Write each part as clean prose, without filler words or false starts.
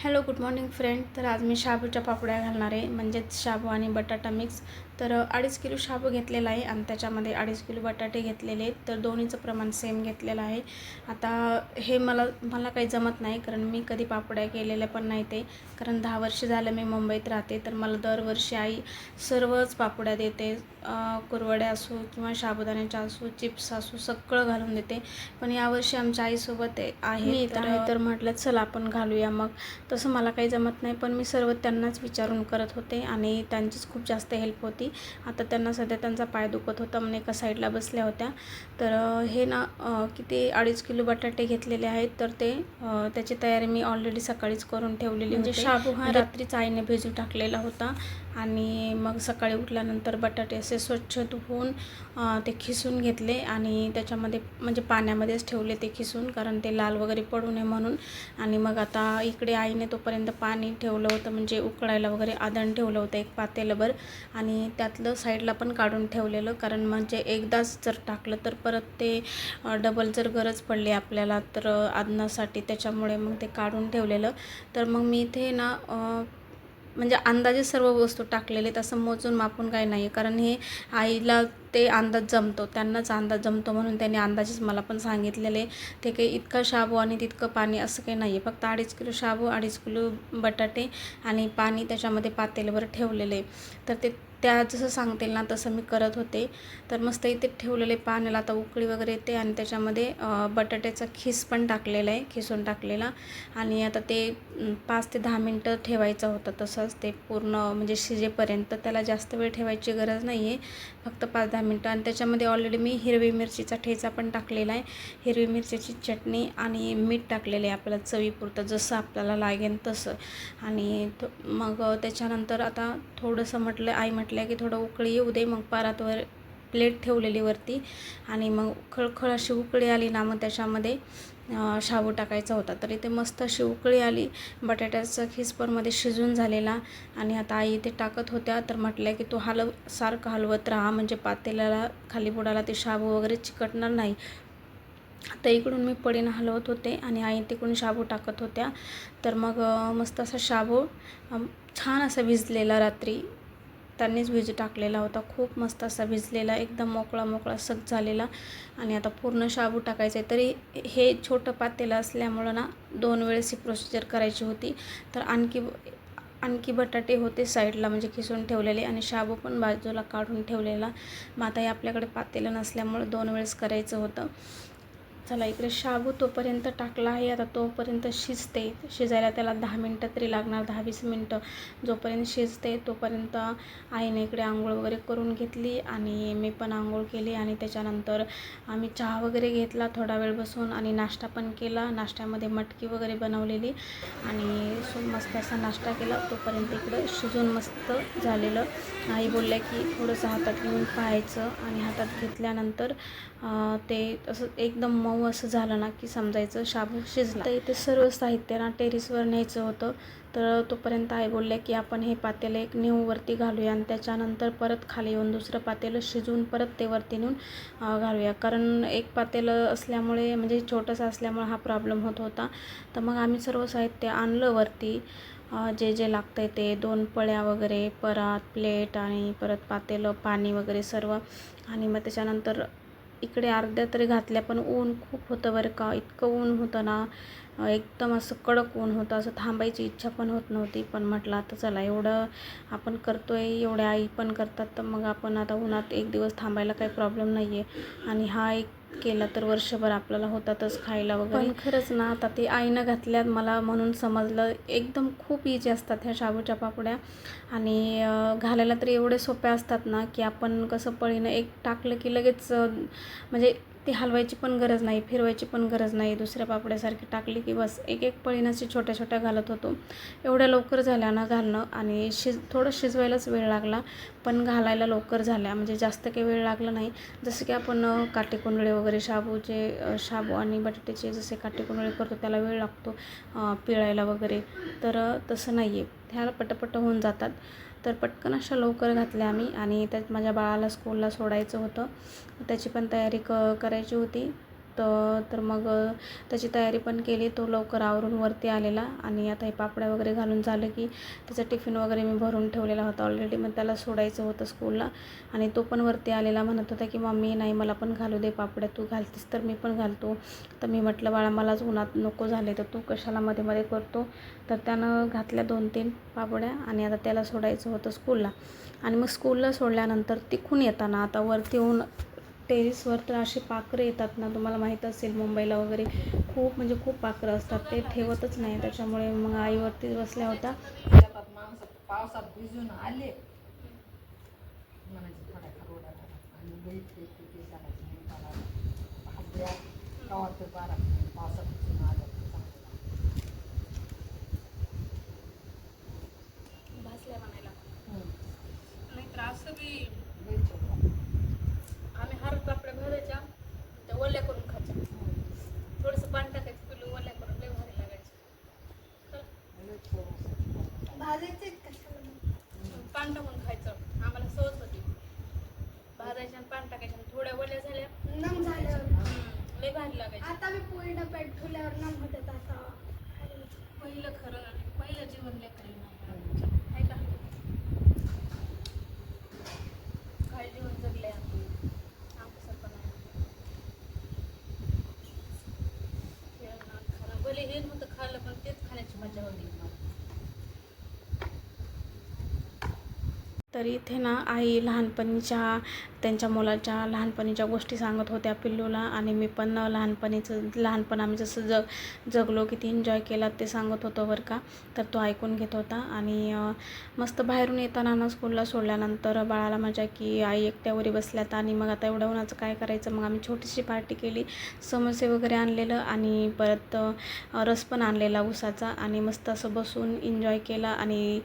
Hello good morning friend. तर आज मी शाबूच्या पापड्या घालणार आहे, म्हणजेच शाबू आणि बटाटा मिक्स. तर 2.5 किलो शाबू घेतलेला आहे आणि त्याच्यामध्ये 2.5 किलो बटाटे घेतलेले आहेत. तर दोन्हीचं प्रमाण सेम घेतलेलं आहे. आता हे मला काही जमत नाही, कारण मी कधी पापड्या केलेल्या पण नाही ते. कारण 10 वर्ष झालं मी मुंबईत राहते, तर मला दरवर्षी आई सर्वच पापड्या देते. कुरवड्या असो किंवा साबुदाण्याच्या असो, चिप्स असो, सगळं घालून देते. पण यावर्षी आमच्या आईसोबत आहे मी तर म्हटलं चला आपण घालूया. मग तसं मला काही जमत नाही, पण मी सर्व त्यांनाच विचारून करत होते आणि त्यांचीच खूप जास्त हेल्प होती. आता त्यांना सध्या त्यांचा पाय दुखत होता म्हणून एका साईडला बसल्या होत्या. तर हे ना किती 2.5 किलो बटाटे घेतलेले आहेत. तर ते त्याची तयारी मी ऑलरेडी सकाळीच करून ठेवलेली होती. शाबू हा रात्रीच आईने भिजू टाकलेला होता आणि मग सकाळी उठल्यानंतर बटाटे असे स्वच्छ धुवून ते खिसून घेतले आणि त्याच्यामध्ये म्हणजे पाण्यामध्येच ठेवले ते खिसून, कारण ते लाल वगैरे पडू नये म्हणून. आणि मग आता इकडे आईने तोपर्यंत पाणी ठेवलं होतं, म्हणजे उकळायला वगैरे आधण ठेवलं होतं एक पातेलभर, आणि त्यातलं साईडला पण काढून ठेवलेलं, कारण म्हणजे एकदाच जर टाकलं तर परत ते डबल जर गरज पडली आपल्याला तर आधणासाठी, त्याच्यामुळे मग ते काढून ठेवलेलं. तर मग मी इथे ना म्हणजे अंदाजे सर्व वस्तू टाकलेले आहेत, असं मोजून मापून काही नाही, कारण हे आईला ते अंदाज जमतो, त्यांनाच अंदाज जमतो म्हणून त्यांनी अंदाजेच मला पण सांगितलेले. ते काही इतका शाबू आणि तितकं पाणी असं काही नाही आहे. फक्त 2.5 किलो शाबू, 2.5 किलो बटाटे आणि पाणी त्याच्यामध्ये पातेल्यावर ठेवलेले. तर ते त्या जसं सांगतील ना तसं मी करत होते. तर मस्त इथे ठेवलेले पाण्याला आता उकळी वगैरे येते आणि त्याच्यामध्ये बटाट्याचा खीस पण टाकलेला आहे, खिसून टाकलेला. आणि आता ते 5 ते 10 मिनटं ठेवायचं होतं तसंच, ते पूर्ण म्हणजे शिजेपर्यंत. त्याला जास्त वेळ ठेवायची गरज नाही आहे, फक्त 5-10 मिनटं. आणि त्याच्यामध्ये ऑलरेडी मी हिरवी मिरचीचा ठेचा पण टाकलेला आहे, हिरवी मिरचीची चटणी आणि मीठ टाकलेले आहे आपल्याला चवीपुरतं, जसं आपल्याला लागेल तसं. आणि मग त्याच्यानंतर आता थोडंसं आई म्हटलं की थोडं उकळी येऊ दे. मग परातवर प्लेट ठेवलेली वरती आणि मग खळखळ अशी उकळी आली ना, मग त्याच्यामध्ये शाबू टाकायचा होता. तर इथे मस्त अशी उकळी आली, बटाट्याचा खीस पण मध्ये शिजून झालेला. आणि आता आई इथे टाकत होत्या, तर म्हटलं की तू सारखं हलवत राहा, म्हणजे पातेल्याला खाली बुडाला ते शाबू वगैरे चिकटणार नाही. आता इकडून मी पडीनं हलवत होते आणि आई तिकडून शाबू टाकत होत्या. तर मग मस्त असा शाबू छान असा भिजलेला, रात्री त्यांनीच भिजू टाकलेला होता, खूप मस्त असा भिजलेला, एकदम मोकळा मोकळा सग झालेला. आणि आता पूर्ण शाबू टाकायचं आहे. तरी हे छोटं पातेलं असल्यामुळं ना 2 वेळेस ही प्रोसिजर करायची होती. तर आणखी बटाटे होते साईडला, म्हणजे खिसून ठेवलेले, आणि शाबू पण बाजूला काढून ठेवलेला. मग आता हे आपल्याकडे पातेलं नसल्यामुळं 2 वेळेस करायचं होतं. चला इकडे शाबू तोपर्यंत टाकला आहे. आता तोपर्यंत शिजायला त्याला 10 मिनटं तरी लागणार, 10-20 मिनटं. जोपर्यंत शिजते तोपर्यंत आईने इकडे आंघोळ वगैरे करून घेतली आणि मी पण आंघोळ केली. आणि त्याच्यानंतर आम्ही चहा वगैरे घेतला थोडा वेळ बसून आणि नाश्ता पण केला. नाश्त्यामध्ये मटकी वगैरे बनवलेली आणि मस्त असा नाश्ता केला. तोपर्यंत इकडं शिजून मस्त झालेलं. आई बोलल्या की थोडंसं हातात घेऊन पाहायचं, आणि हातात घेतल्यानंतर ते असं एकदम मऊ असं झालं ना की समजायचं शाबू शिजला. तर इथे सर्व साहित्य ना टेरेसवर न्यायचं होतं. तर तोपर्यंत आई बोलल्या की आपण हे पातेलं एक नेऊ वरती घालूया, आणि त्याच्यानंतर परत खाली येऊन दुसरं पातेलं शिजवून परत ते वरती नेऊन घालूया. कारण एक पातेलं असल्यामुळे, म्हणजे छोटंसं असल्यामुळे हा प्रॉब्लेम होत होता. तर मग आम्ही सर्व साहित्य आणलं वरती, जे जे लागतं आहे ते 2 पळ्या वगैरे, परात, प्लेट आणि परत पातेलं, पाणी वगैरे सर्व. आणि मग त्याच्यानंतर इकडे अर्ध्या तरी घातल्या, पण ऊन खूप होतं बरं का, इतकं ऊन होतं ना, एकदम असं कडक ऊन होतं, असं थांबायची इच्छा पण होत नव्हती. पण म्हटलं आता चला, एवढं आपण करतोय, एवढ्या आई पण करतात, तर मग आपण आता उन्हात एक दिवस थांबायला काही प्रॉब्लेम नाही आहे. आणि हा एक केला तर वर्षभर आपल्याला होतातच खायला वगैरे. पण खरंच ना, आता ती आईनं घातल्यात मला म्हणून समजलं, एकदम खूप इजी असतात ह्या शाबूच्या पापड्या. आणि घालायला तर एवढे सोप्या असतात ना की आपण कसं पळीनं एक टाकलं की लगेच म्हणजे ती हलवायची पण गरज नाही, फिरवायची पण गरज नाही. दुसऱ्या पापड्यासारखी टाकली की बस एक एक पळीनं छोट्या छोट्या घालत होतो. एवढ्या लवकर झाल्या ना घालणं, आणि थोडं शिजवायलाच वेळ लागला, पण घालायला लवकर झाल्या, म्हणजे जास्त काही वेळ लागला नाही. जसं की आपण काटेकुंडळे वगैरे शाबू आणि बटाट्याचे जसे काटेकुंडळे करतो त्याला वेळ लागतो पिळायला वगैरे, तर तसं नाही आहे, ह्याला पटपट होऊन जातात. तर पटकन अशा लवकर घातल्या आम्ही. आणि त्यात माझ्या बाळाला स्कूलला सोडायचं होतं, त्याची पण तयारी करायची होती. तर मग त्याची तयारी पण केली. तो लवकर आवरून वरती आलेला आणि आता हे पापड्या वगैरे घालून झालं की त्याचा टिफिन वगैरे मी भरून ठेवलेला होता ऑलरेडी. मग त्याला सोडायचं होतं स्कूलला आणि तो पण वरती आलेला, म्हणत होता की मम्मी नाही मला पण घालू दे पापड्या, तू घालतेस तर मी पण घालतो. तर मी म्हटलं बाळा मलाच उन्हात नको झाले तर तू कशाला मध्ये मध्ये करतो. तर त्यानं घातल्या 2-3 पापड्या आणि आता त्याला सोडायचं होतं स्कूलला. आणि मग स्कूलला सोडल्यानंतर तिकडून येताना आता वरती येऊन टेरेसवर तर असे पाखरं येतात ना, तुम्हाला माहीत असेल मुंबईला वगैरे खूप म्हणजे खूप पाखरं असतात, ते ठेवतच नाही. त्याच्यामुळे मग आईवरती बसल्या होत्या. पावसात भिजून आले म्हणायचे थोड्या खरोडा आणि बघितले किती सांगायचे भाज्या गावात बारा पावसात भिजून आलं भासल्या म्हणायला नाही तर असं बी घ्यायचं. आम्ही हर पापड्या भरायच्या त्या ओल्या करून खायच्या, थोडंसं पाणी टाकायचं पिलू ओल्या करून लय भारी लागायचं. भाजायचे कशाला पाणी टाकून खायचं, आम्हाला सवय होती. भाजायच्या आणि पाणी टाकायच्या आणि थोड्या ओल्या झाल्या नम झाल्यावर लय भारी लागायचं. आता मी पोळी डब्यात ठेवल्यावर नम होतात आता. पहिलं खरं आणि पहिलं जीवन लेकरं आहे का, काय जीवन जगले आमच्यासारखं नाही. खाणं भले हे नव्हतं खाल्लं पण तेच खाण्याची मजा होती. तर इथे ना आई लहानपणीच्या त्यांच्या मुलाच्या लहानपणीच्या गोष्टी सांगत होत्या पिल्लूला आणि मी पण लहानपण आम्ही जसं जगलो किती एन्जॉय केला ते सांगत होतो बरं का. तर तो ऐकून घेत होता आणि मस्त बाहेरून येताना ना स्कूलला सोडल्यानंतर बाळाला मजा की आई एकट्यावरी बसल्यात आणि मग आता एवढ्या उन्हाचं काय करायचं. मग आम्ही छोटीशी पार्टी केली, समोसे वगैरे आणलेलं आणि परत रस पण आणलेला उसाचा आणि मस्त असं बसून एन्जॉय केला आणि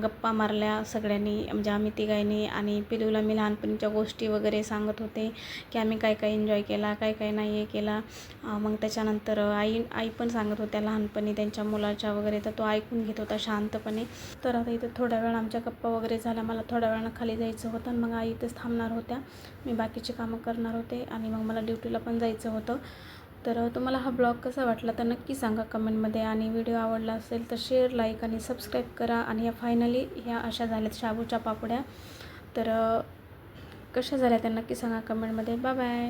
गप्पा मारल्या सगळ्यांनी, म्हणजे आम्ही तिघांनी. आणि पिलूला मी लहानपणीच्या गोष्टी वगैरे सांगत होते की आम्ही काय काय एन्जॉय केला, काय काय नाही हे केला. मग त्याच्यानंतर आई पण सांगत होत्या लहानपणी त्यांच्या मुलाच्या वगैरे, तर तो ऐकून घेत होता शांतपणे. तर आता इथे थोड्या वेळ आमच्या गप्पा वगैरे झाल्या, मला थोड्या वेळानं खाली जायचं होतं आणि मग आई इथेच थांबणार होत्या, मी बाकीचे कामं करणार होते आणि मग मला ड्युटीला पण जायचं होतं. तर तुम्हाला हा ब्लॉग कसा वाटला तर नक्की सांगा कमेंटमध्ये आणि व्हिडिओ आवडला असेल तर शेअर, लाईक आणि सबस्क्राईब करा. आणि ह्या फायनली ह्या अशा झाल्यात शाबूच्या पापड्या, तर कशा झाल्या त्या नक्की सांगा कमेंटमध्ये. Bye bye.